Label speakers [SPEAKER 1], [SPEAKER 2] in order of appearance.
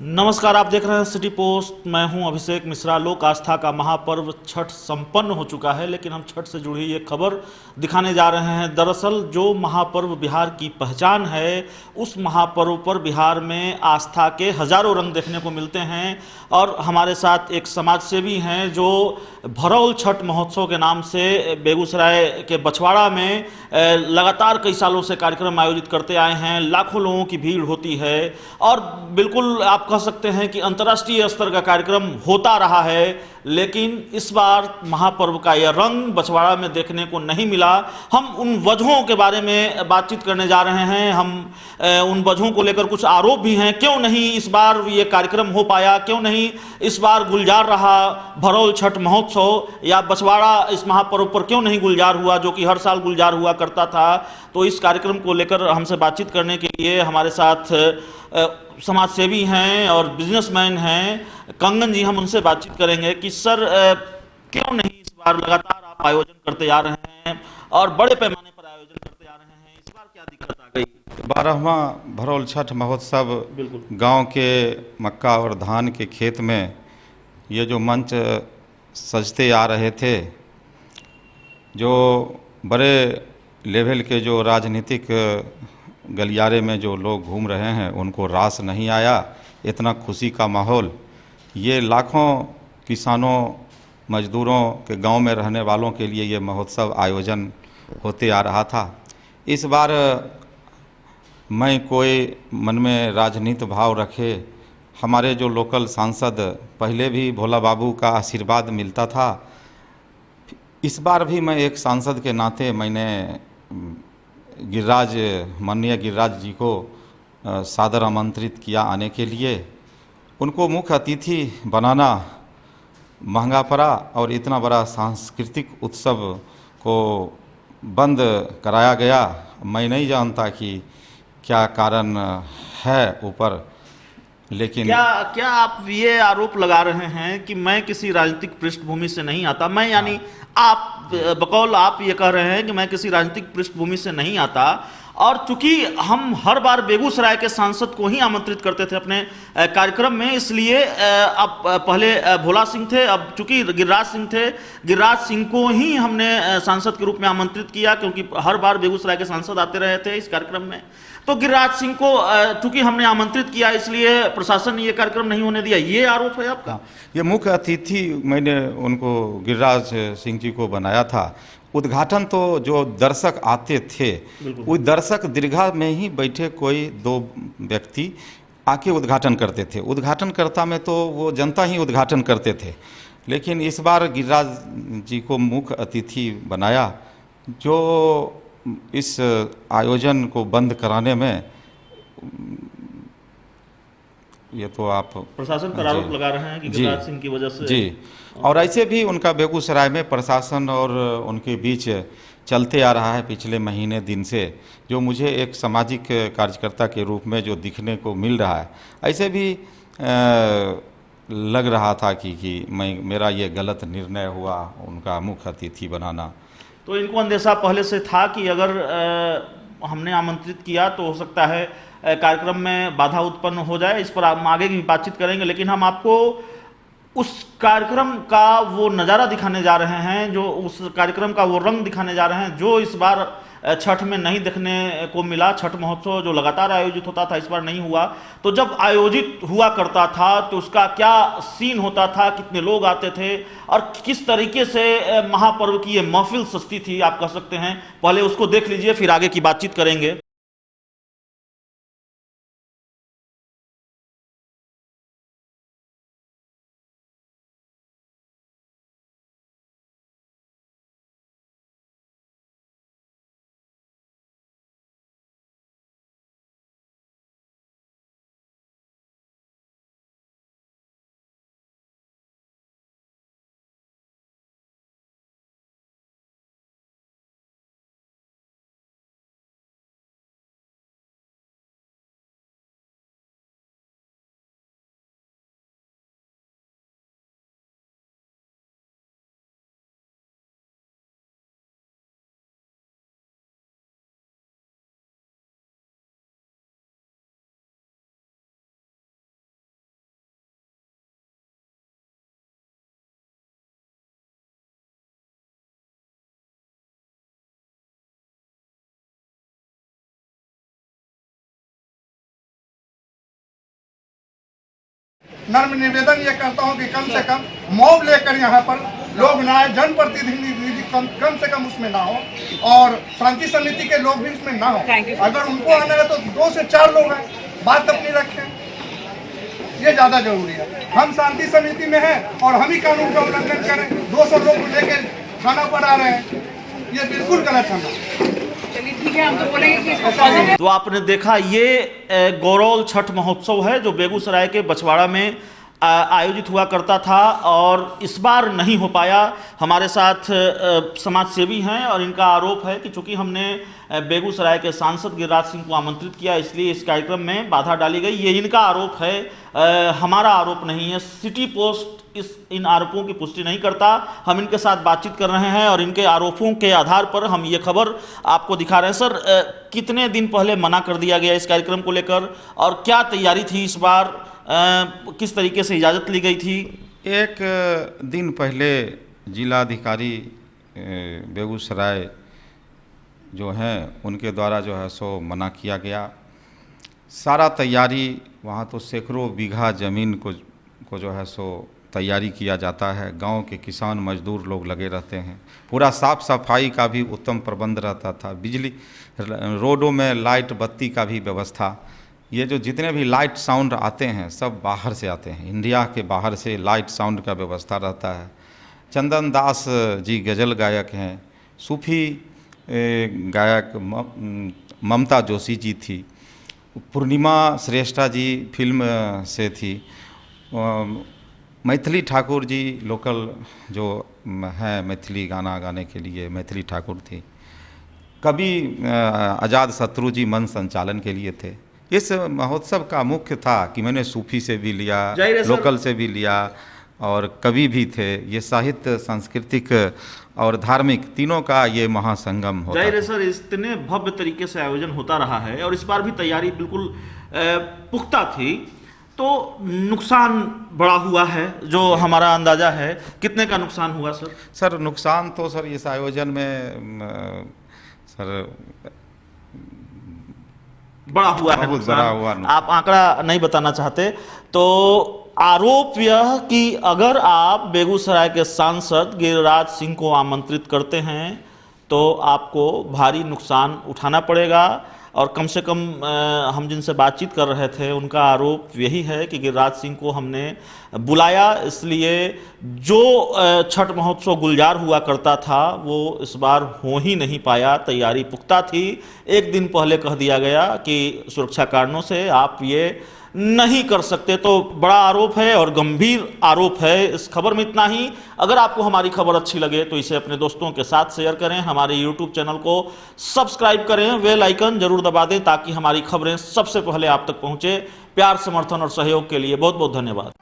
[SPEAKER 1] नमस्कार, आप देख रहे हैं सिटी पोस्ट। मैं हूं अभिषेक मिश्रा। लोक आस्था का महापर्व छठ संपन्न हो चुका है, लेकिन हम छठ से जुड़ी एक खबर दिखाने जा रहे हैं। दरअसल जो महापर्व बिहार की पहचान है, उस महापर्व पर बिहार में आस्था के हजारों रंग देखने को मिलते हैं। और हमारे साथ एक समाज सेवी हैं जो भरौल छठ महोत्सव के नाम से बेगूसराय के बछवाड़ा में लगातार कई सालों से कार्यक्रम आयोजित करते आए हैं। लाखों लोगों की भीड़ होती है और बिल्कुल आप कह सकते हैं कि अंतर्राष्ट्रीय स्तर का कार्यक्रम होता रहा है, लेकिन इस बार महापर्व का यह रंग बछवाड़ा में देखने को नहीं मिला। हम उन वजहों के बारे में बातचीत करने जा रहे हैं। हम उन वजहों को लेकर कुछ आरोप भी हैं। क्यों नहीं इस बार ये कार्यक्रम हो पाया, क्यों नहीं इस बार गुलजार रहा भरौल छठ महोत्सव, या बछवाड़ा इस महापर्व पर क्यों नहीं गुलजार हुआ, जो कि हर साल गुलजार हुआ करता था। तो इस कार्यक्रम को लेकर हमसे बातचीत करने के लिए हमारे साथ समाज सेवी हैं और बिजनेसमैन हैं कंगन जी। हम उनसे बातचीत करेंगे कि सर, क्यों नहीं इस बार लगातार आप आयोजन करते जा रहे हैं और बड़े पैमाने पर आयोजन करते जा रहे हैं, इस बार क्या दिक्कत आ गई?
[SPEAKER 2] 12वां भरौल छठ महोत्सव
[SPEAKER 1] बिल्कुल।
[SPEAKER 2] गांव के मक्का और धान के खेत में ये जो मंच सजते आ रहे थे, जो बड़े लेवल के जो राजनीतिक गलियारे में जो लोग घूम रहे हैं, उनको रास नहीं आया। इतना खुशी का माहौल, ये लाखों किसानों मजदूरों के गांव में रहने वालों के लिए ये महोत्सव आयोजन होते आ रहा था। इस बार मैं कोई मन में राजनीति भाव रखे, हमारे जो लोकल सांसद, पहले भी भोला बाबू का आशीर्वाद मिलता था, इस बार भी मैं एक सांसद के नाते मैंने माननीय गिरिराज जी को सादर आमंत्रित किया आने के लिए। उनको मुख्य अतिथि बनाना महंगा पड़ा और इतना बड़ा सांस्कृतिक उत्सव को बंद कराया गया। मैं नहीं जानता कि क्या कारण है ऊपर, लेकिन
[SPEAKER 1] क्या क्या आप ये आरोप लगा रहे हैं कि मैं किसी राजनीतिक पृष्ठभूमि से नहीं आता? मैं यानी आप बकौल आप ये कह रहे हैं कि मैं किसी राजनीतिक पृष्ठभूमि से नहीं आता, और चूंकि हम हर बार बेगूसराय के सांसद को ही आमंत्रित करते थे अपने कार्यक्रम में, इसलिए अब पहले भोला सिंह थे, अब चूंकि गिरिराज सिंह थे, गिरिराज सिंह को ही हमने सांसद के रूप में आमंत्रित किया, क्योंकि हर बार बेगूसराय के सांसद आते रहे थे इस कार्यक्रम में। तो गिरिराज सिंह को चूंकि हमने आमंत्रित किया, इसलिए प्रशासन ने ये कार्यक्रम नहीं होने दिया, ये आरोप है आपका?
[SPEAKER 2] ये मुख्य अतिथि मैंने उनको गिरिराज सिंह जी को बनाया था। उद्घाटन तो जो दर्शक आते थे, वो दर्शक दीर्घा में ही बैठे कोई दो व्यक्ति आके उद्घाटन करते थे। उद्घाटनकर्ता में तो वो जनता ही उद्घाटन करते थे, लेकिन इस बार गिरिराज जी को मुख्य अतिथि बनाया, जो इस आयोजन को बंद कराने में, ये तो आप
[SPEAKER 1] प्रशासन पर आरोप लगा रहे हैं कि
[SPEAKER 2] जी
[SPEAKER 1] गिरिराज सिंह की वजह से।
[SPEAKER 2] जी। और ऐसे भी उनका बेगूसराय में प्रशासन और उनके बीच चलते आ रहा है पिछले महीने दिन से, जो मुझे एक सामाजिक कार्यकर्ता के रूप में जो दिखने को मिल रहा है। ऐसे भी लग रहा था कि मेरा ये गलत निर्णय हुआ उनका मुख्य अतिथि बनाना।
[SPEAKER 1] तो इनको अंदेशा पहले से था कि अगर हमने आमंत्रित किया तो हो सकता है कार्यक्रम में बाधा उत्पन्न हो जाए। इस पर हम आगे की बातचीत करेंगे, लेकिन हम आपको उस कार्यक्रम का वो नज़ारा दिखाने जा रहे हैं, जो उस कार्यक्रम का वो रंग दिखाने जा रहे हैं जो इस बार छठ में नहीं देखने को मिला। छठ महोत्सव जो लगातार आयोजित होता था, इस बार नहीं हुआ। तो जब आयोजित हुआ करता था तो उसका क्या सीन होता था, कितने लोग आते थे और किस तरीके से महापर्व की ये महफिल सजती थी, आप कह सकते हैं। पहले उसको देख लीजिए, फिर आगे की बातचीत करेंगे।
[SPEAKER 3] नर्म निवेदन ये करता हूँ कि कम से कम मॉब लेकर यहाँ पर लोग ना आए, जनप्रतिनिधि कम से कम उसमें ना हो और शांति समिति के लोग भी उसमें ना हो। अगर उनको आना है तो 2 से 4 लोग हैं, बात अपनी रखें, ये ज़्यादा जरूरी है। हम शांति समिति में हैं और हम ही कानून का उल्लंघन करें, 200 लोग लेकर थाना पर आ रहे हैं, ये बिल्कुल गलत है।
[SPEAKER 4] चलिए ठीक है, हम तो बोलेंगे कि इसको पॉजिटिव।
[SPEAKER 1] तो आपने देखा ये गौरौल छठ महोत्सव है जो बेगूसराय के बछवाड़ा में आयोजित हुआ करता था और इस बार नहीं हो पाया। हमारे साथ समाज सेवी हैं और इनका आरोप है कि चूंकि हमने बेगूसराय के सांसद गिरिराज सिंह को आमंत्रित किया इसलिए इस कार्यक्रम में बाधा डाली गई। ये इनका आरोप है, हमारा आरोप नहीं है। सिटी पोस्ट इन आरोपों की पुष्टि नहीं करता। हम इनके साथ बातचीत कर रहे हैं और इनके आरोपों के आधार पर हम ये खबर आपको दिखा रहे हैं। सर, कितने दिन पहले मना कर दिया गया इस कार्यक्रम को लेकर और क्या तैयारी थी इस बार, किस तरीके से इजाज़त ली गई थी?
[SPEAKER 2] एक दिन पहले जिलाधिकारी बेगूसराय जो हैं उनके द्वारा जो है सो मना किया गया। सारा तैयारी वहाँ तो सैकड़ों बीघा ज़मीन को जो है सो तैयारी किया जाता है। गांव के किसान मजदूर लोग लगे रहते हैं। पूरा साफ सफाई का भी उत्तम प्रबंध रहता था। बिजली, रोडों में लाइट बत्ती का भी व्यवस्था। ये जो जितने भी लाइट साउंड आते हैं सब बाहर से आते हैं, इंडिया के बाहर से लाइट साउंड का व्यवस्था रहता है। चंदन दास जी गज़ल गायक हैं, सूफी गायक ममता जोशी जी थी, पूर्णिमा श्रेष्ठा जी फिल्म से थी, मैथिली ठाकुर जी लोकल जो है मैथिली गाना गाने के लिए मैथिली ठाकुर थी, कवि आज़ाद शत्रु जी मंच संचालन के लिए थे। इस महोत्सव का मुख्य था कि मैंने सूफी से भी लिया, लोकल से भी लिया और कवि भी थे। ये साहित्य, सांस्कृतिक और धार्मिक तीनों का ये महासंगम होता है।
[SPEAKER 1] जाहिर है सर, इतने भव्य तरीके से आयोजन होता रहा है और इस बार भी तैयारी बिल्कुल पुख्ता थी, तो नुकसान बड़ा हुआ है जो हमारा अंदाजा है। कितने का नुकसान हुआ सर?
[SPEAKER 2] सर नुकसान तो सर इस आयोजन में सर
[SPEAKER 1] बड़ा हुआ है,
[SPEAKER 2] बहुत बड़ा हुआ।
[SPEAKER 1] आप आंकड़ा नहीं बताना चाहते तो आरोप यह कि अगर आप बेगूसराय के सांसद गिरिराज सिंह को आमंत्रित करते हैं तो आपको भारी नुकसान उठाना पड़ेगा। और कम से कम हम जिनसे बातचीत कर रहे थे उनका आरोप यही है कि गिरिराज सिंह को हमने बुलाया इसलिए जो छठ महोत्सव गुलजार हुआ करता था वो इस बार हो ही नहीं पाया। तैयारी पुख्ता थी, एक दिन पहले कह दिया गया कि सुरक्षा कारणों से आप ये नहीं कर सकते। तो बड़ा आरोप है और गंभीर आरोप है। इस खबर में इतना ही। अगर आपको हमारी खबर अच्छी लगे तो इसे अपने दोस्तों के साथ शेयर करें, हमारे YouTube चैनल को सब्सक्राइब करें, बेल आइकन जरूर दबा दें ताकि हमारी खबरें सबसे पहले आप तक पहुंचे। प्यार, समर्थन और सहयोग के लिए बहुत बहुत धन्यवाद।